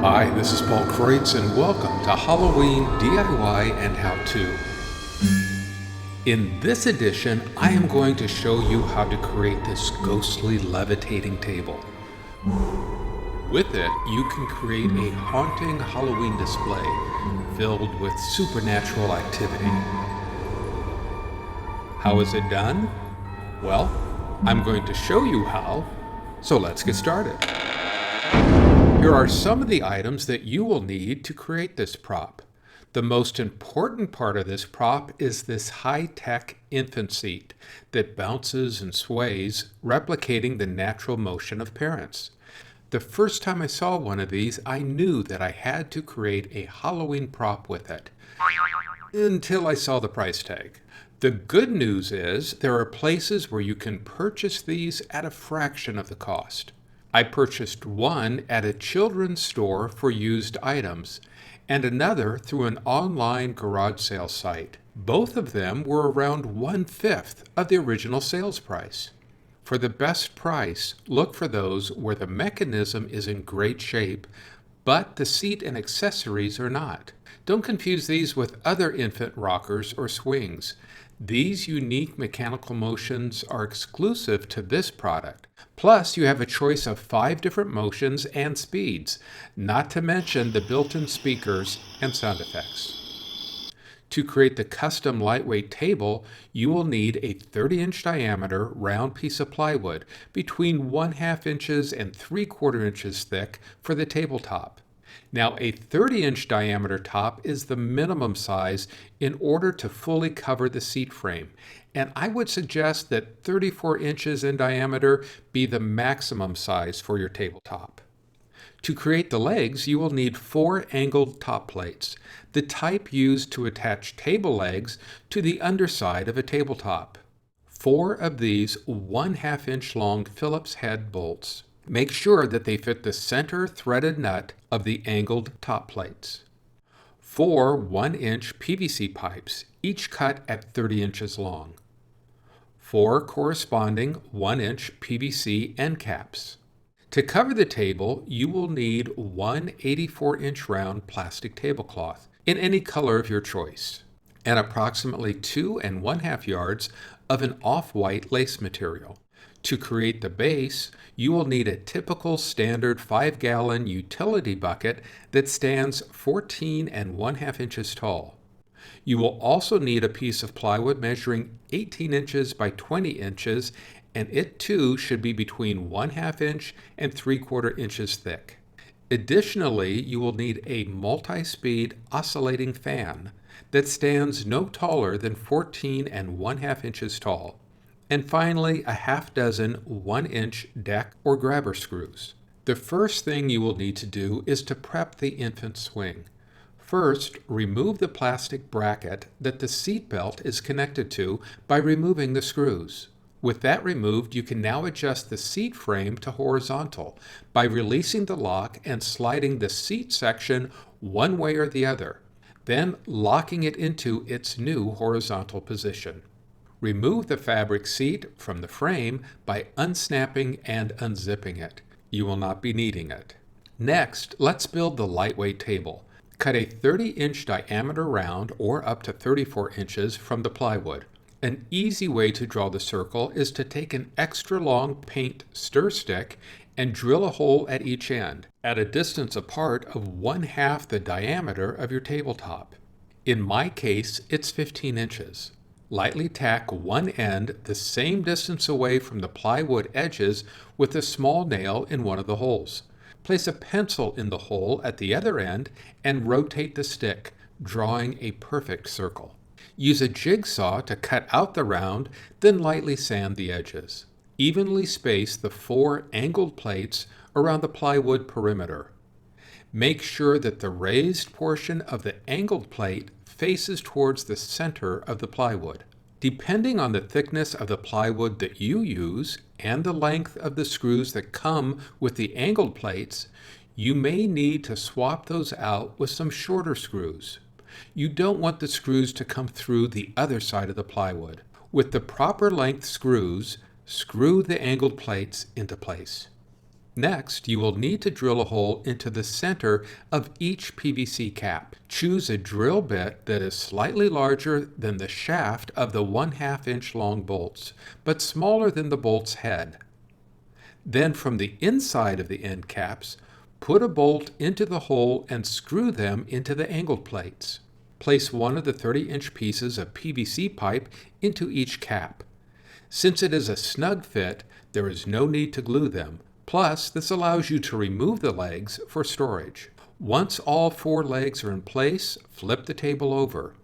Hi, this is Paul Kreutz, and welcome to Halloween DIY and How To. In this edition, I am going to show you how to create this ghostly levitating table. With it, you can create a haunting Halloween display filled with supernatural activity. How is it done? Well, I'm going to show you how, so let's get started. Here are some of the items that you will need to create this prop. The most important part of this prop is this high-tech infant seat that bounces and sways, replicating the natural motion of parents. The first time I saw one of these, I knew that I had to create a Halloween prop with it, until I saw the price tag. The good news is there are places where you can purchase these at a fraction of the cost. I purchased one at a children's store for used items, and another through an online garage sale site. Both of them were around 1/5 of the original sales price. For the best price, look for those where the mechanism is in great shape, but the seat and accessories are not. Don't confuse these with other infant rockers or swings. These unique mechanical motions are exclusive to this product. Plus, you have a choice of 5 different motions and speeds, not to mention the built-in speakers and sound effects. To create the custom lightweight table, you will need a 30-inch diameter round piece of plywood between 1/2 inches and 3/4 inches thick for the tabletop. Now, a 30-inch diameter top is the minimum size in order to fully cover the seat frame, and I would suggest that 34 inches in diameter be the maximum size for your tabletop. To create the legs, you will need 4 angled top plates, the type used to attach table legs to the underside of a tabletop. 4 of these 1/2 inch long Phillips head bolts. Make sure that they fit the center threaded nut of the angled top plates. 4 1-inch PVC pipes, each cut at 30 inches long. 4 corresponding 1-inch PVC end caps. To cover the table, you will need 1 84-inch round plastic tablecloth in any color of your choice, and approximately 2 1/2 yards of an off-white lace material. To create the base, you will need a typical standard 5-gallon utility bucket that stands 14 1/2 inches tall. You will also need a piece of plywood measuring 18 inches by 20 inches, and it too should be between 1/2 inch and 3/4 inches thick. Additionally, you will need a multi-speed oscillating fan that stands no taller than 14 1/2 inches tall. And finally, a 1/2 1-inch deck or grabber screws. The first thing you will need to do is to prep the infant swing. First, remove the plastic bracket that the seat belt is connected to by removing the screws. With that removed, you can now adjust the seat frame to horizontal by releasing the lock and sliding the seat section one way or the other, then locking it into its new horizontal position. Remove the fabric seat from the frame by unsnapping and unzipping it. You will not be needing it. Next, let's build the lightweight table. Cut a 30-inch diameter round or up to 34 inches from the plywood. An easy way to draw the circle is to take an extra long paint stir stick and drill a hole at each end, at a distance apart of 1/2 the diameter of your tabletop. In my case, it's 15 inches. Lightly tack one end the same distance away from the plywood edges with a small nail in one of the holes. Place a pencil in the hole at the other end and rotate the stick, drawing a perfect circle. Use a jigsaw to cut out the round, then lightly sand the edges. Evenly space the 4 angled plates around the plywood perimeter. Make sure that the raised portion of the angled plate faces towards the center of the plywood. Depending on the thickness of the plywood that you use and the length of the screws that come with the angled plates, you may need to swap those out with some shorter screws. You don't want the screws to come through the other side of the plywood. With the proper length screws, screw the angled plates into place. Next, you will need to drill a hole into the center of each PVC cap. Choose a drill bit that is slightly larger than the shaft of the 1/2 inch long bolts, but smaller than the bolt's head. Then from the inside of the end caps, put a bolt into the hole and screw them into the angled plates. Place one of the 30-inch pieces of PVC pipe into each cap. Since it is a snug fit, there is no need to glue them. Plus, this allows you to remove the legs for storage. Once all 4 legs are in place, flip the table over.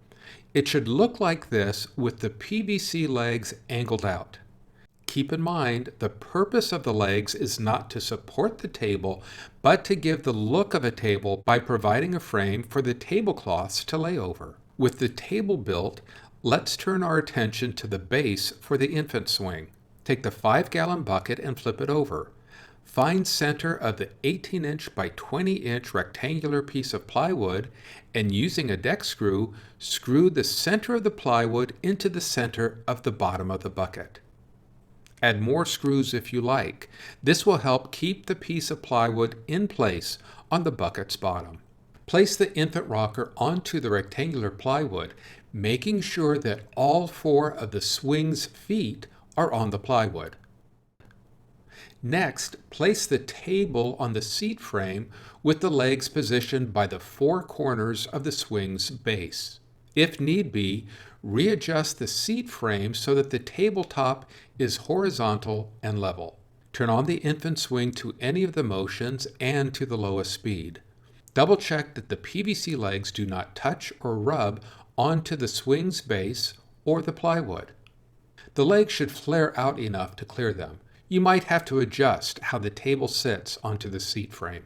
It should look like this with the PVC legs angled out. Keep in mind, the purpose of the legs is not to support the table, but to give the look of a table by providing a frame for the tablecloths to lay over. With the table built, let's turn our attention to the base for the infant swing. Take the 5-gallon bucket and flip it over. Find center of the 18-inch by 20-inch rectangular piece of plywood, and using a deck screw, screw the center of the plywood into the center of the bottom of the bucket. Add more screws if you like. This will help keep the piece of plywood in place on the bucket's bottom. Place the infant rocker onto the rectangular plywood, making sure that all 4 of the swing's feet are on the plywood. Next, place the table on the seat frame with the legs positioned by the 4 corners of the swing's base. If need be, readjust the seat frame so that the tabletop is horizontal and level. Turn on the infant swing to any of the motions and to the lowest speed. Double check that the PVC legs do not touch or rub onto the swing's base or the plywood. The legs should flare out enough to clear them. You might have to adjust how the table sits onto the seat frame.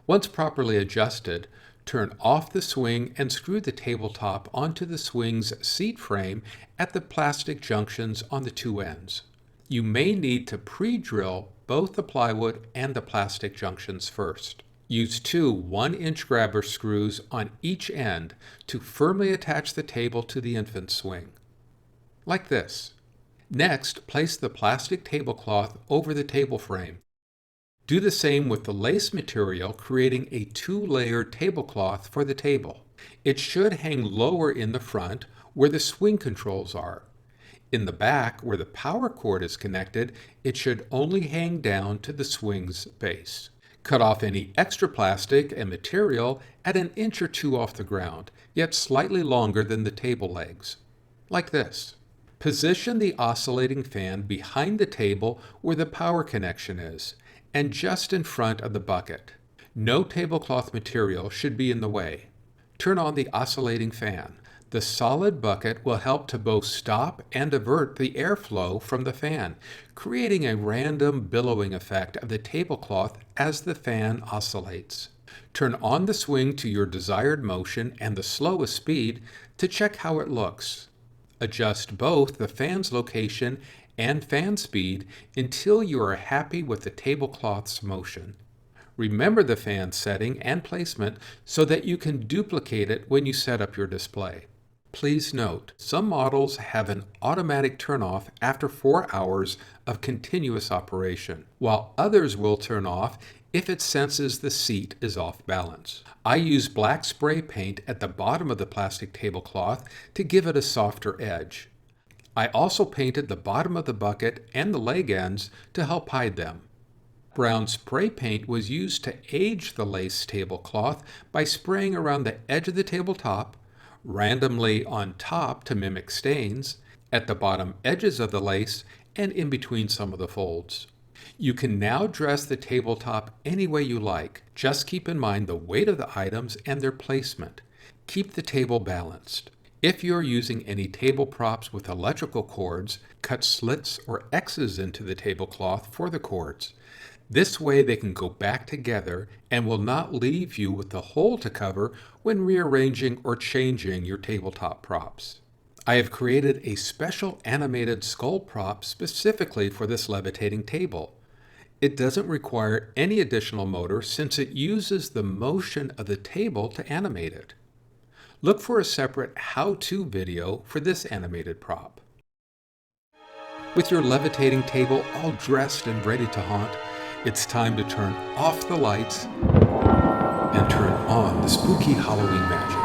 Once properly adjusted, turn off the swing and screw the tabletop onto the swing's seat frame at the plastic junctions on the 2 ends. You may need to pre-drill both the plywood and the plastic junctions first. Use 2 1-inch grabber screws on each end to firmly attach the table to the infant swing. Like this. Next, place the plastic tablecloth over the table frame. Do the same with the lace material, creating a 2-layered tablecloth for the table. It should hang lower in the front where the swing controls are. In the back, where the power cord is connected, it should only hang down to the swing's base. Cut off any extra plastic and material at 1 inch or 2 off the ground, yet slightly longer than the table legs. Like this. Position the oscillating fan behind the table where the power connection is, and just in front of the bucket. No tablecloth material should be in the way. Turn on the oscillating fan. The solid bucket will help to both stop and divert the airflow from the fan, creating a random billowing effect of the tablecloth as the fan oscillates. Turn on the swing to your desired motion and the slowest speed to check how it looks. Adjust both the fan's location and fan speed until you are happy with the tablecloth's motion. Remember the fan setting and placement so that you can duplicate it when you set up your display. Please note, some models have an automatic turn-off after 4 hours of continuous operation, while others will turn off if it senses the seat is off balance. I use black spray paint at the bottom of the plastic tablecloth to give it a softer edge. I also painted the bottom of the bucket and the leg ends to help hide them. Brown spray paint was used to age the lace tablecloth by spraying around the edge of the tabletop, randomly on top to mimic stains, at the bottom edges of the lace, and in between some of the folds. You can now dress the tabletop any way you like. Just keep in mind the weight of the items and their placement. Keep the table balanced. If you're using any table props with electrical cords, cut slits or X's into the tablecloth for the cords. This way they can go back together and will not leave you with a hole to cover when rearranging or changing your tabletop props. I have created a special animated skull prop specifically for this levitating table. It doesn't require any additional motor since it uses the motion of the table to animate it. Look for a separate how-to video for this animated prop. With your levitating table all dressed and ready to haunt, it's time to turn off the lights and turn on the spooky Halloween magic.